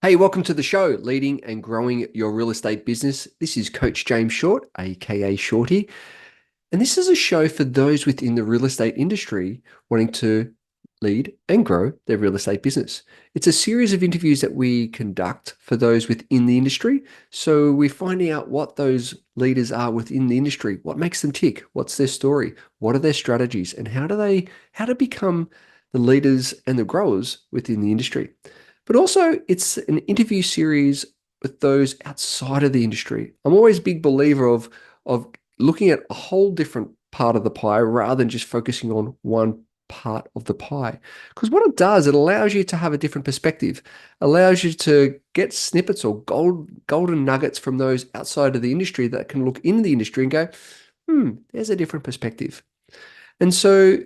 Hey, welcome to the show, Leading and Growing Your Real Estate Business. This is Coach James Short, aka Shorty, and this is a show for those within the real estate industry wanting to lead and grow their real estate business. It's a series of interviews that we conduct for those within the industry. So we're finding out what those leaders are within the industry, what makes them tick, what's their story, what are their strategies, and how to become the leaders and the growers within the industry. But also, it's an interview series with those outside of the industry. I'm always a big believer of looking at a whole different part of the pie rather than just focusing on one part of the pie. Because what it does, it allows you to have a different perspective, allows you to get snippets or golden nuggets from those outside of the industry that can look in the industry and go, there's a different perspective. And so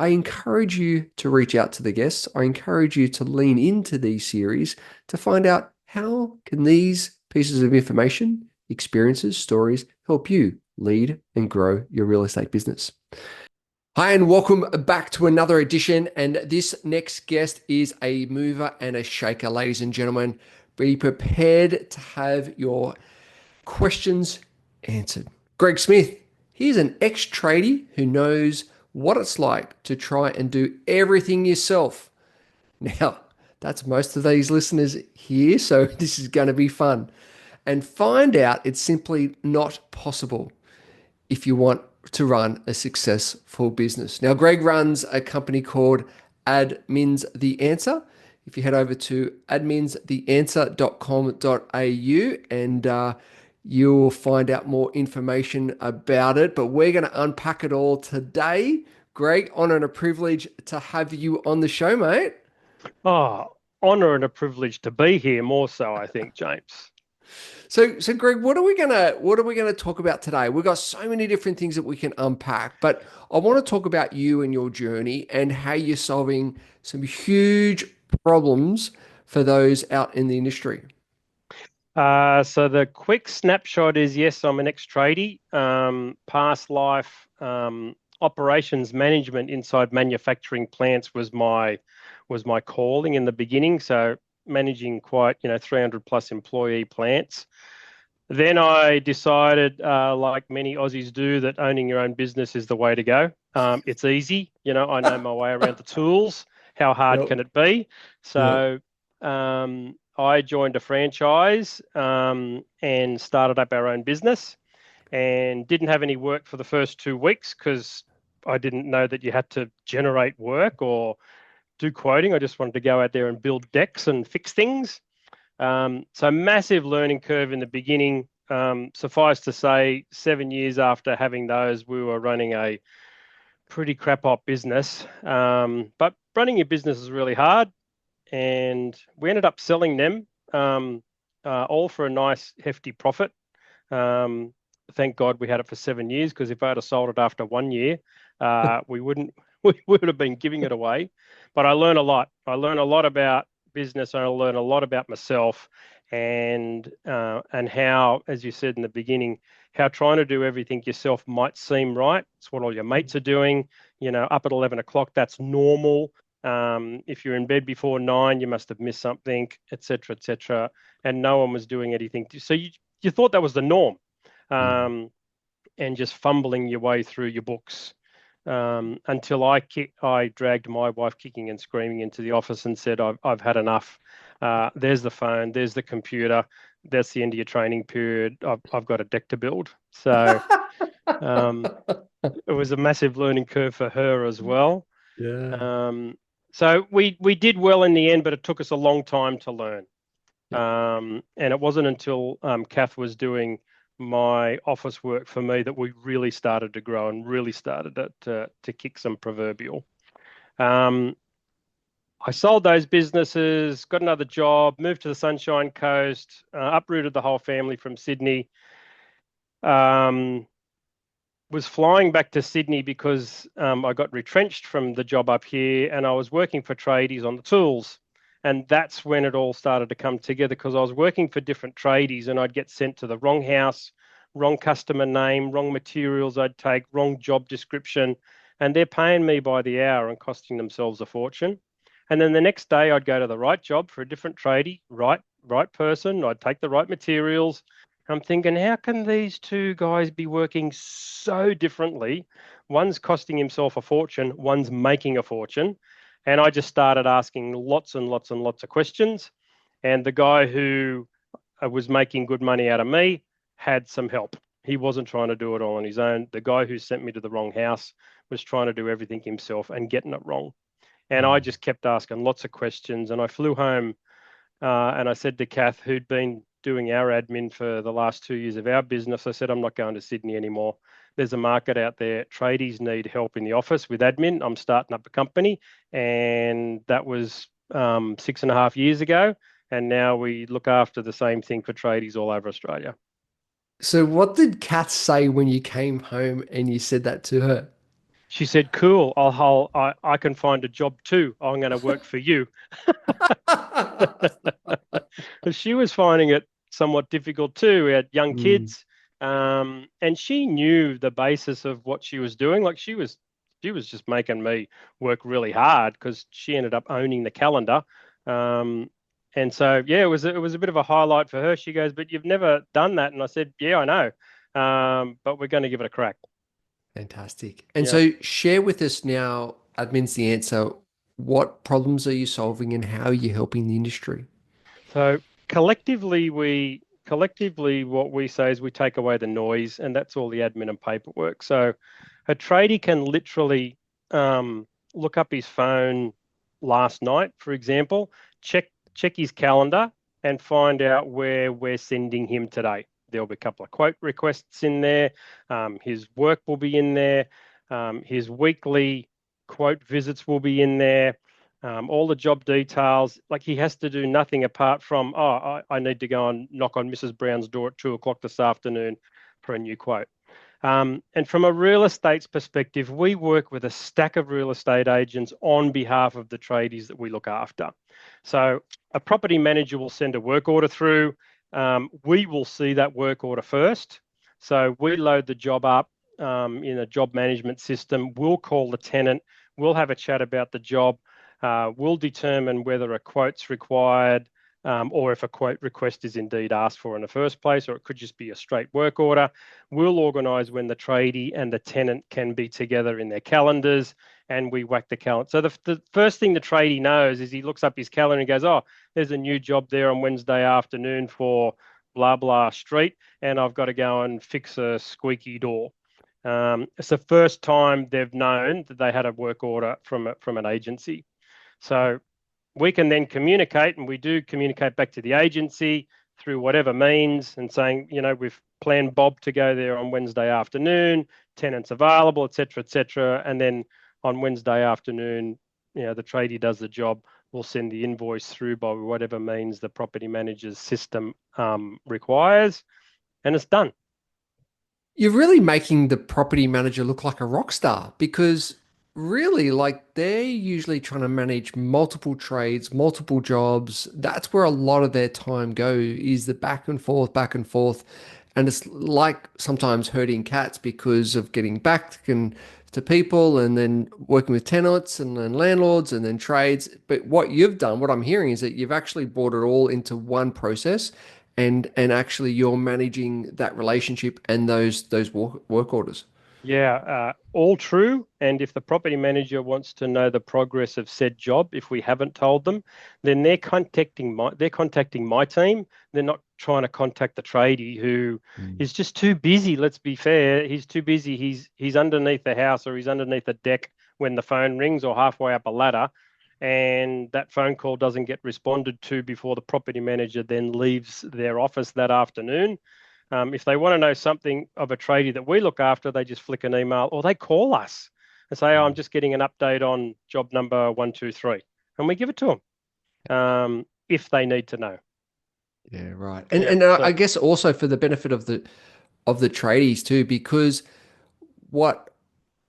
I encourage you to reach out to the guests. I encourage you to lean into these series to find out how can these pieces of information, experiences, stories help you lead and grow your real estate business. Hi, and welcome back to another edition. And this next guest is a mover and a shaker, ladies and gentlemen. Be prepared to have your questions answered. Greg Smith, he's an ex-tradie who knows what it's like to try and do everything yourself. Now, that's most of these listeners here, so this is going to be fun. And find out it's simply not possible if you want to run a successful business. Now, Greg runs a company called Admins The Answer. If you head over to adminstheanswer.com.au and you'll find out more information about it. But we're going to unpack it all today. Greg, honor and a privilege to have you on the show, mate. Oh, honor and a privilege to be here, more so, I think, James. So Greg, what are we gonna talk about today? We've got so many different things that we can unpack, but I want to talk about you and your journey and how you're solving some huge problems for those out in the industry. So the quick snapshot is yes, I'm an ex-tradie. Past life, operations management inside manufacturing plants was my calling in the beginning. So managing quite 300 plus employee plants. Then I decided, like many Aussies do, that owning your own business is the way to go. It's easy, I know my way around the tools. How hard Yep. can it be? Yep. So I joined a franchise and started up our own business and didn't have any work for the first 2 weeks because I didn't know that you had to generate work or do quoting. I just wanted to go out there and build decks and fix things. So massive learning curve in the beginning. Suffice to say, 7 years after having those, we were running a pretty crap op business. But running your business is really hard, and we ended up selling them all for a nice hefty profit. Thank God we had it for 7 years, because if I had sold it after 1 year, we wouldn't we would have been giving it away. But I learned a lot. I learned a lot about business. I learned a lot about myself, and how, as you said in the beginning, how trying to do everything yourself might seem right. It's what all your mates are doing. Up at 11 o'clock, that's normal. If you're in bed before 9, you must have missed something, etc., etc. And no one was doing anything. So you thought that was the norm, Mm. um, and just fumbling your way through your books, until I dragged my wife kicking and screaming into the office and said, I've had enough. There's the phone, there's the computer, that's the end of your training period. I've got a deck to build. So um, it was a massive learning curve for her as well. Yeah. Um, so we did well in the end, but it took us a long time to learn. Yep. And it wasn't until Kath was doing my office work for me that we really started to grow and really started to kick some proverbial. Um, I sold those businesses, got another job, moved to the Sunshine Coast, uprooted the whole family from Sydney. Um, was flying back to Sydney because I got retrenched from the job up here, and I was working for tradies on the tools. And that's when it all started to come together, because I was working for different tradies and I'd get sent to the wrong house, wrong customer name, wrong materials I'd take, wrong job description. And they're paying me by the hour and costing themselves a fortune. And then the next day I'd go to the right job for a different tradie, right right person. I'd take the right materials. I'm thinking, how can these two guys be working so differently? One's costing himself a fortune, one's making a fortune. And I just started asking lots and lots and lots of questions. And the guy who was making good money out of me had some help. He wasn't trying to do it all on his own. The guy who sent me to the wrong house was trying to do everything himself and getting it wrong. And I just kept asking lots of questions. And I flew home and I said to Kath, who'd been doing our admin for the last 2 years of our business, I said, I'm not going to Sydney anymore. There's a market out there. Tradies need help in the office with admin. I'm starting up a company. And that was 6.5 years ago. And now we look after the same thing for tradies all over Australia. So what did Kath say when you came home and you said that to her? She said, "Cool. I can find a job too. I'm going to work for you." She was finding it somewhat difficult too. We had young Mm, kids, and she knew the basis of what she was doing. Like she was just making me work really hard because she ended up owning the calendar. Um, and so yeah, it was a bit of a highlight for her. She goes, "But you've never done that," and I said, "Yeah, I know, but we're going to give it a crack." fantastic. And Yeah. so share with us now, admin's the answer. What problems are you solving and how are you helping the industry? So collectively what we say is we take away the noise, and that's all the admin and paperwork. So a tradie can literally look up his phone last night, for example, check his calendar and find out where we're sending him today. There'll be a couple of quote requests in there. His work will be in there. His weekly quote visits will be in there, all the job details. Like he has to do nothing apart from, oh, I need to go and knock on Mrs. Brown's door at 2 o'clock this afternoon for a new quote. And from a real estate's perspective, we work with a stack of real estate agents on behalf of the tradies that we look after. So a property manager will send a work order through. We will see that work order first. So we load the job up in a job management system. We'll call the tenant. We'll have a chat about the job. We'll determine whether a quote's required, or if a quote request is indeed asked for in the first place, or it could just be a straight work order. We'll organise when the tradie and the tenant can be together in their calendars, and we whack the calendar. So the first thing the tradie knows is he looks up his calendar and goes, oh, there's a new job there on Wednesday afternoon for blah, blah street, and I've got to go and fix a squeaky door. It's the first time they've known that they had a work order from an agency. So we can then communicate, and we do communicate back to the agency through whatever means, and saying, we've planned Bob to go there on Wednesday afternoon, tenants available, etc., etc. And then on Wednesday afternoon, the tradie does the job. We'll send the invoice through by whatever means the property manager's system requires, and it's done. You're really making the property manager look like a rock star because really, like, they're usually trying to manage multiple trades, multiple jobs. That's where a lot of their time go is the back and forth, back and forth. And it's like sometimes herding cats because of getting back to people and then working with tenants and then landlords and then trades. But what you've done, what I'm hearing is that you've actually brought it all into one process and actually you're managing that relationship and those work orders. Yeah, all true. And if the property manager wants to know the progress of said job, if we haven't told them, then they're contacting my team. They're not trying to contact the tradie who Mm. is just too busy. Let's be fair. He's too busy. He's underneath the house, or he's underneath the deck when the phone rings, or halfway up a ladder, and that phone call doesn't get responded to before the property manager then leaves their office that afternoon. If they want to know something of a tradie that we look after, they just flick an email, or they call us and say, oh, I'm just getting an update on job number 123. And we give it to them if they need to know. Yeah, right. And Yeah. and So, I guess also for the benefit of the tradies too, because what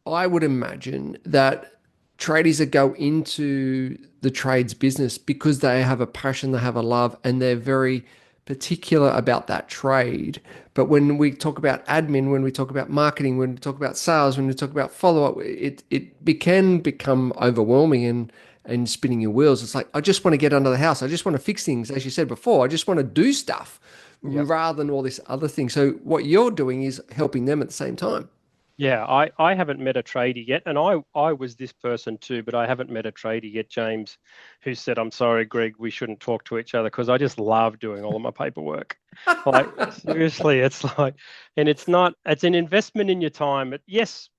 I would imagine that tradies that go into the trades business because they have a passion, they have a love, and they're very particular about that trade. But when we talk about admin, when we talk about marketing, when we talk about sales, when we talk about follow up, it can become overwhelming and spinning your wheels. It's like, I just want to get under the house. I just want to fix things. As you said before, I just want to do stuff Yep. rather than all this other thing. So what you're doing is helping them at the same time. Yeah, I haven't met a tradie yet, and I was this person too, but I haven't met a tradie yet, James, who said, "I'm sorry, Greg, we shouldn't talk to each other," because I just love doing all of my paperwork. Like seriously, it's like, and it's an investment in your time. Yes,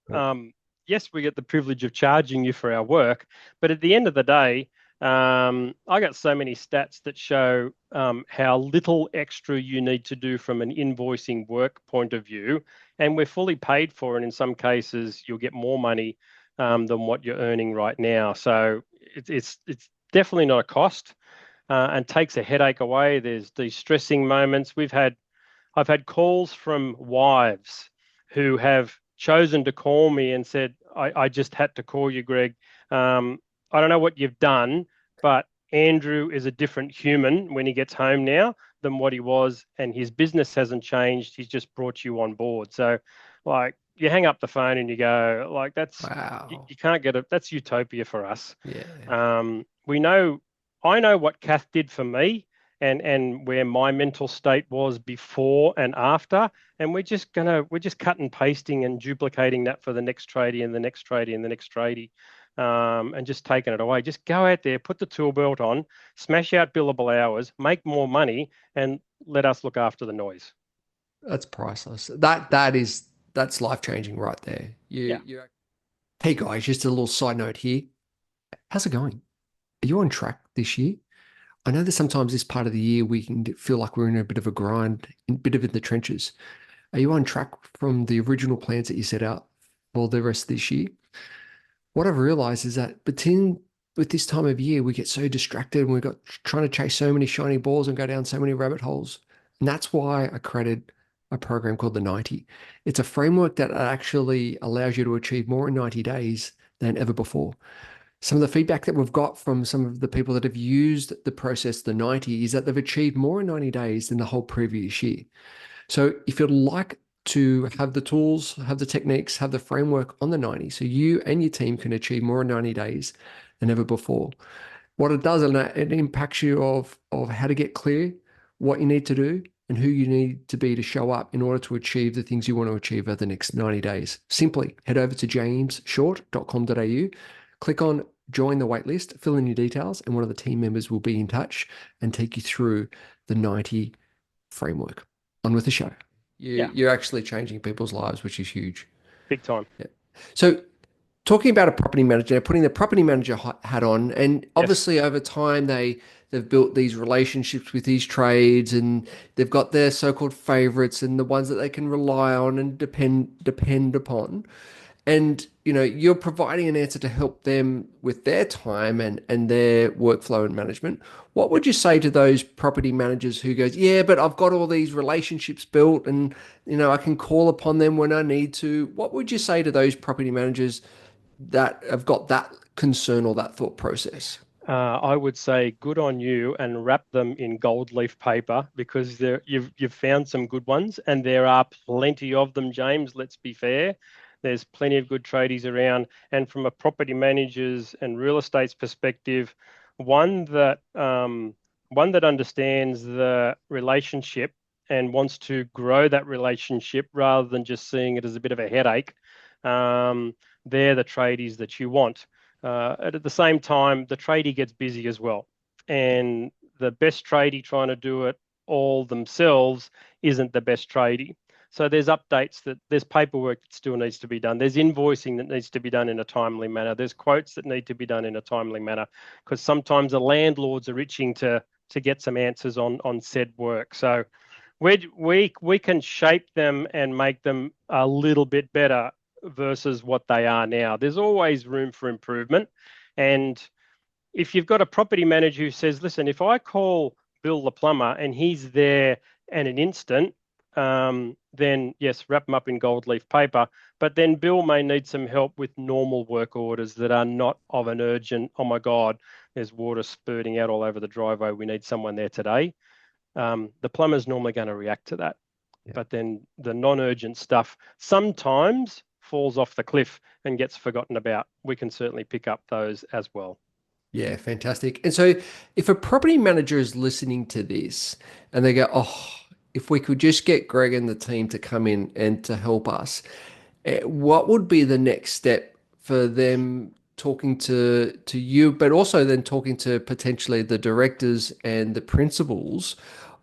yes, we get the privilege of charging you for our work, but at the end of the day, I got so many stats that show how little extra you need to do from an invoicing work point of view, and we're fully paid for. And in some cases, you'll get more money than what you're earning right now. So it's definitely not a cost, and takes a headache away. There's these stressing moments. I've had calls from wives who have chosen to call me and said, I just had to call you, Greg. I don't know what you've done, but Andrew is a different human when he gets home now than what he was, and his business hasn't changed. He's just brought you on board. So, like, you hang up the phone and you go, like, Wow. you can't get it. That's utopia for us. Yeah. We know, I know what Kath did for me, and where my mental state was before and after, and we're just cut and pasting and duplicating that for the next tradie and the next tradie and the next tradie, and just taking it away. Just go out there, put the tool belt on, smash out billable hours, make more money, and let us look after the noise. That's priceless. That's life changing right there. Yeah. Hey guys, just a little side note here. How's it going? Are you on track this year? I know that sometimes this part of the year we can feel like we're in a bit of a grind, a bit of in the trenches. Are you on track from the original plans that you set out for the rest of this year? What I've realized is that between with this time of year, we get so distracted and we've got trying to chase so many shiny balls and go down so many rabbit holes. And that's why I created a program called the 90. It's a framework that actually allows you to achieve more in 90 days than ever before. Some of the feedback that we've got from some of the people that have used the process, the 90, is that they've achieved more in 90 days than the whole previous year. So if you'd like to have the tools, have the techniques, have the framework on the 90, so you and your team can achieve more in 90 days than ever before. What it does, it impacts you of how to get clear, what you need to do, and who you need to be to show up in order to achieve the things you want to achieve over the next 90 days. Simply head over to jamesshort.com.au, click on join the waitlist, fill in your details, and one of the team members will be in touch and take you through the 90 framework. On with the show. Yeah, You're actually changing people's lives, which is huge. big time. Yeah. So talking about a property manager, putting the property manager hat on, and Yes. obviously over time they've built these relationships with these trades, and they've got their so-called favorites and the ones that they can rely on and depend upon. And you're providing an answer to help them with their time and their workflow and management. What Yep. would you say to those property managers who goes, yeah, but I've got all these relationships built and I can call upon them when I need to. What would you say to those property managers that have got that concern or that thought process? I would say good on you, and wrap them in gold leaf paper, because you've found some good ones, and there are plenty of them, James. Let's be fair. There's plenty of good tradies around, and from a property manager's and real estate's perspective, one that one that understands the relationship and wants to grow that relationship rather than just seeing it as a bit of a headache. They're the tradies that you want. And at the same time, the tradie gets busy as well. And the best tradie trying to do it all themselves isn't the best tradie. So there's paperwork that still needs to be done. There's invoicing that needs to be done in a timely manner. There's quotes that need to be done in a timely manner, because sometimes the landlords are itching to get some answers on said work. So we can shape them and make them a little bit better versus what they are now. There's always room for improvement. And if you've got a property manager who says, listen, if I call Bill the plumber and he's there in an instant, then yes, wrap them up in gold leaf paper. But then Bill may need some help with normal work orders that are not of an urgent, oh my God, there's water spurting out all over the driveway, we need someone there today. The plumber's normally going to react to that. Yeah. But then the non-urgent stuff sometimes falls off the cliff and gets forgotten about. We can certainly pick up those as well. Yeah, fantastic. And so if a property manager is listening to this and they go, oh, if we could just get Greg and the team to come in and to help us, what would be the next step for them talking to you, but also then talking to potentially the directors and the principals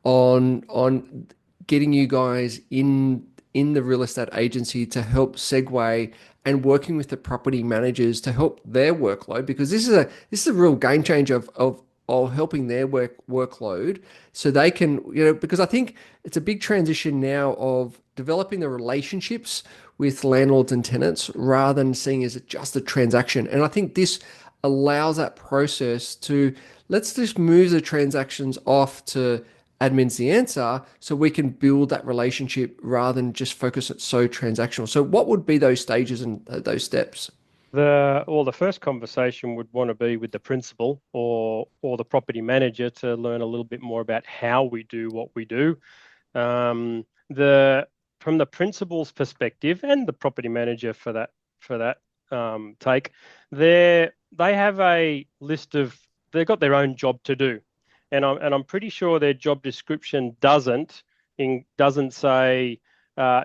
on getting you guys in the real estate agency to help segue and working with the property managers to help their workload because this is a real game changer of helping their workload so they can because I think it's a big transition now of developing the relationships with landlords and tenants rather than seeing as just a transaction. And I think this allows that process to let's just move the transactions off to admin's the answer so we can build that relationship rather than just focus it so transactional. So what would be those stages and those steps? The first conversation would want to be with the principal or the property manager to learn a little bit more about how we do what we do. The From the principal's perspective and the property manager for that take, they have a list of they've got their own job to do, and I'm pretty sure their job description doesn't say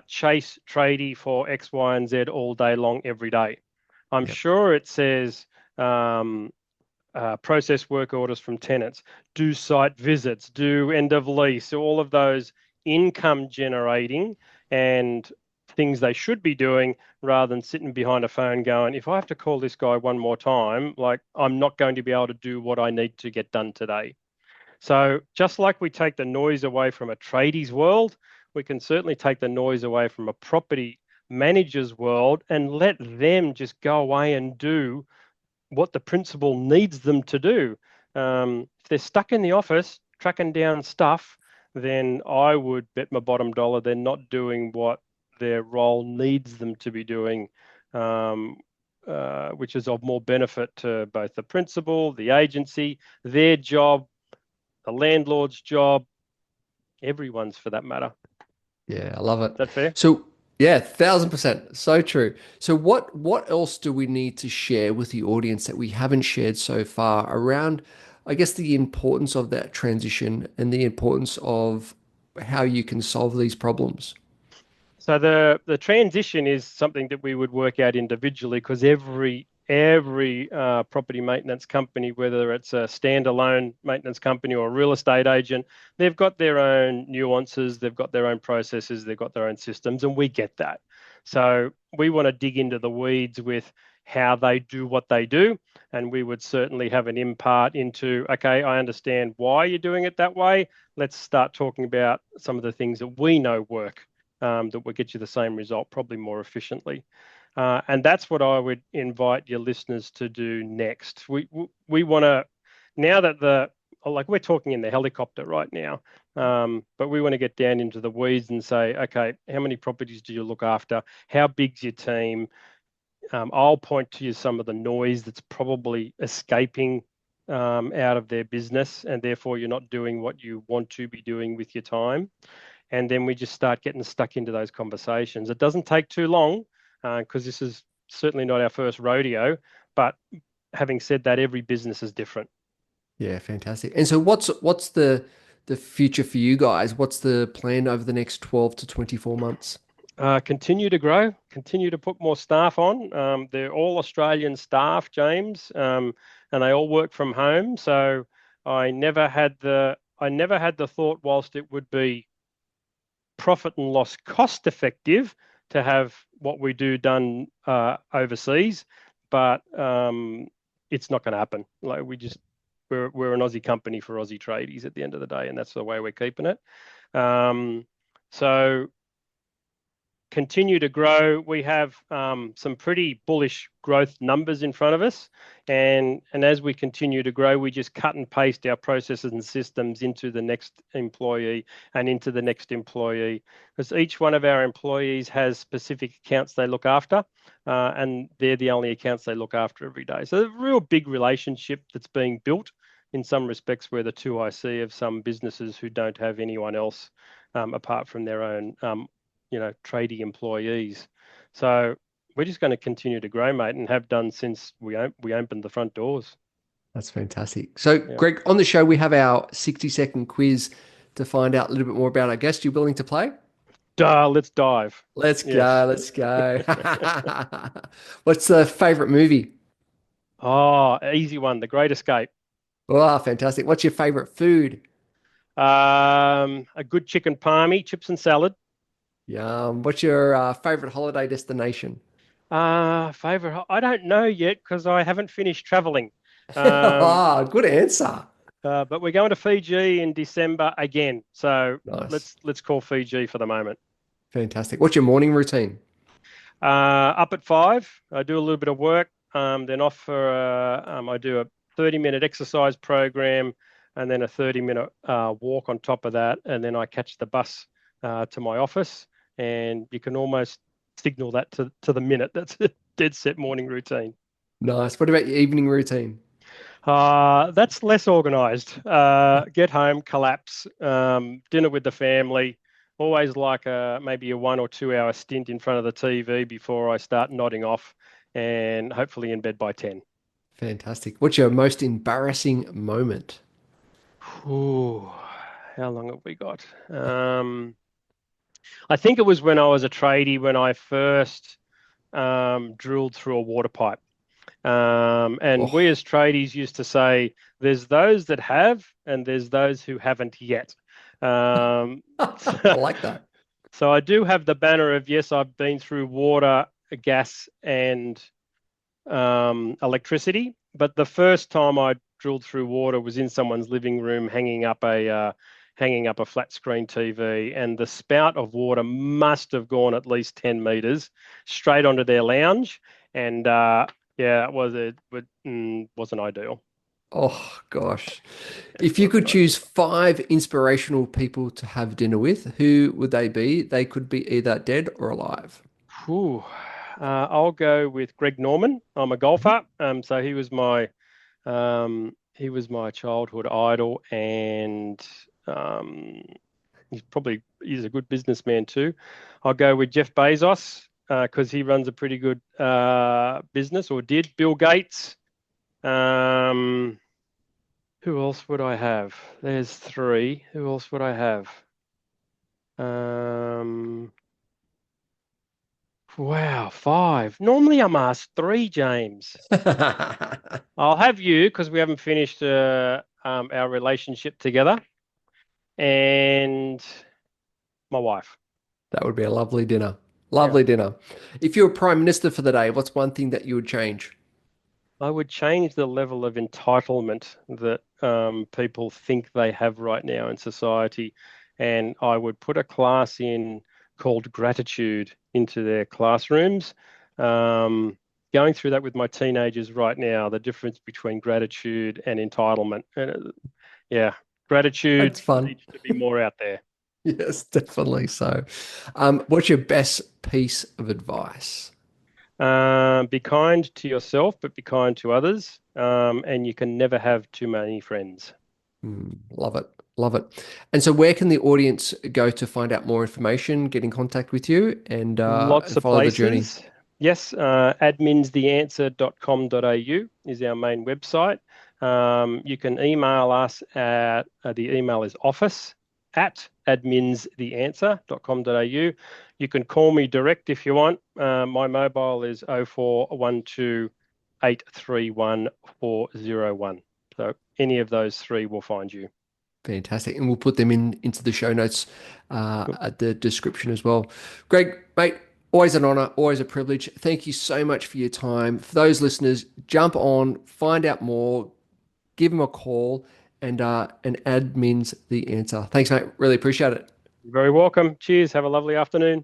chase tradie for X, Y, and Z all day long every day. I'm Yep. sure it says um, process work orders from tenants, do site visits, do end of lease, all of those income generating and things they should be doing rather than sitting behind a phone going, if I have to call this guy one more time, like I'm not going to be able to do what I need to get done today. So just like we take the noise away from a tradies world, we can certainly take the noise away from a property manager's world and let them just go away and do what the principal needs them to do. If they're stuck in the office tracking down stuff, then I would bet my bottom dollar they're not doing what their role needs them to be doing, um, which is of more benefit to both the principal, the agency, their job, the landlord's job, everyone's for that matter. Is Yeah, I love it. that fair? So yeah, 1,000%. So true. So what else do we need to share with the audience that we haven't shared so far around, I guess, the importance of that transition and the importance of how you can solve these problems? So the transition is something that we would work out individually because every property maintenance company, whether it's a standalone maintenance company or a real estate agent, they've got their own nuances, they've got their own processes, they've got their own systems, and we get that. So we want to dig into the weeds with how they do what they do, and we would certainly have an impart into, okay, I understand why you're doing it that way. Let's start talking about some of the things that we know work that will get you the same result, probably more efficiently. And that's what I would invite your listeners to do next. We want to now that the like we're talking in the helicopter right now, but we want to get down into the weeds and say, okay, how many properties do you look after? How big's your team? I'll point to you some of the noise that's probably escaping out of their business, and therefore you're not doing what you want to be doing with your time. And then we just start getting stuck into those conversations. It doesn't take too long because this is certainly not our first rodeo. But having said that, every business is different. Yeah, fantastic. And so what's the future for you guys? What's the plan over the next 12 to 24 months? Continue to grow, continue to put more staff on. They're all Australian staff, James, and they all work from home. So I never had the thought, whilst it would be profit and loss cost effective to have what we do done overseas, but it's not going to happen. Like we're an Aussie company for Aussie tradies at the end of the day, and that's the way we're keeping it. So continue to grow. We have some pretty bullish growth numbers in front of us. And as we continue to grow, we just cut and paste our processes and systems into the next employee and into the next employee. Because each one of our employees has specific accounts they look after, and they're the only accounts they look after every day. So a real big relationship that's being built in some respects, where the two I see of some businesses who don't have anyone else apart from their own tradie employees. So we're just going to continue to grow, mate, and have done since we opened the front doors. That's fantastic. So, Yeah. Greg, on the show, we have our 60-second quiz to find out a little bit more about our guest. You willing to play? Duh, let's dive. Let's Yes. go. Let's go. What's the favorite movie? Oh, easy one. The Great Escape. Oh, fantastic. What's your favorite food? A good chicken palmy, chips and salad. Yum. What's your favorite holiday destination? Favorite? I don't know yet because I haven't finished traveling. Um, Ah, good answer. but we're going to Fiji in December again. So Nice. let's call Fiji for the moment. Fantastic. What's your morning routine? Up at 5, I do a little bit of work. Then off for I do a 30-minute exercise program, and then a 30-minute walk on top of that, and then I catch the bus to my office. And you can almost signal that to the minute. That's a dead set morning routine. Nice. What about your evening routine? That's less organized. Get home, collapse, dinner with the family. Always like maybe a 1 or 2 hour stint in front of the TV before I start nodding off, and hopefully in bed by 10. Fantastic. What's your most embarrassing moment? Ooh, how long have we got? I think it was when I was a tradie when I first drilled through a water pipe. And we Oh, as tradies used to say, there's those that have, and there's those who haven't yet. Um, I like that. so I do have the banner of, yes, I've been through water, gas, and electricity. But the first time I drilled through water was in someone's living room, hanging up a flat screen TV, and the spout of water must have gone at least 10 meters straight onto their lounge, and yeah, wasn't ideal. Oh, gosh. Yeah, If you wasn't could choose ideal. 5 inspirational people to have dinner with, who would they be? They could be either dead or alive. Whew. I'll go with Greg Norman. I'm a Mhm. golfer, so he was my childhood idol, and um, he's a good businessman too. I'll go with Jeff Bezos because he runs a pretty good business, or did. Bill Gates. Um, who else would I have? There's three. Who else would I have? Um, wow, five. Normally I'm asked three, James. I'll have you because we haven't finished our relationship together, and my wife. That would be a lovely dinner. Yeah. Lovely dinner. If you were Prime Minister for the day, what's one thing that you would change? I would change the level of entitlement that people think they have right now in society, and I would put a class in called gratitude into their classrooms. Um, Going through that with my teenagers right now, the difference between gratitude and entitlement. Yeah, gratitude That's fun. needs to be more out there. Yes, definitely so. What's your best piece of advice? Be kind to yourself, but be kind to others. And you can never have too many friends. Love it. Love it. And so where can the audience go to find out more information, get in contact with you Lots and of follow the journey? places. Yes, adminstheanswer.com.au is our main website. You can email us at the email is office at adminstheanswer.com.au. You can call me direct if you want. My mobile is 0412 831 401. So any of those three will find you. Fantastic. And we'll put them into the show notes at the description as well. Greg, mate, always an honor, always a privilege. Thank you so much for your time. For those listeners, jump on, find out more, give them a call, and admins the answer. Thanks, mate. Really appreciate it. You're very welcome. Cheers. Have a lovely afternoon.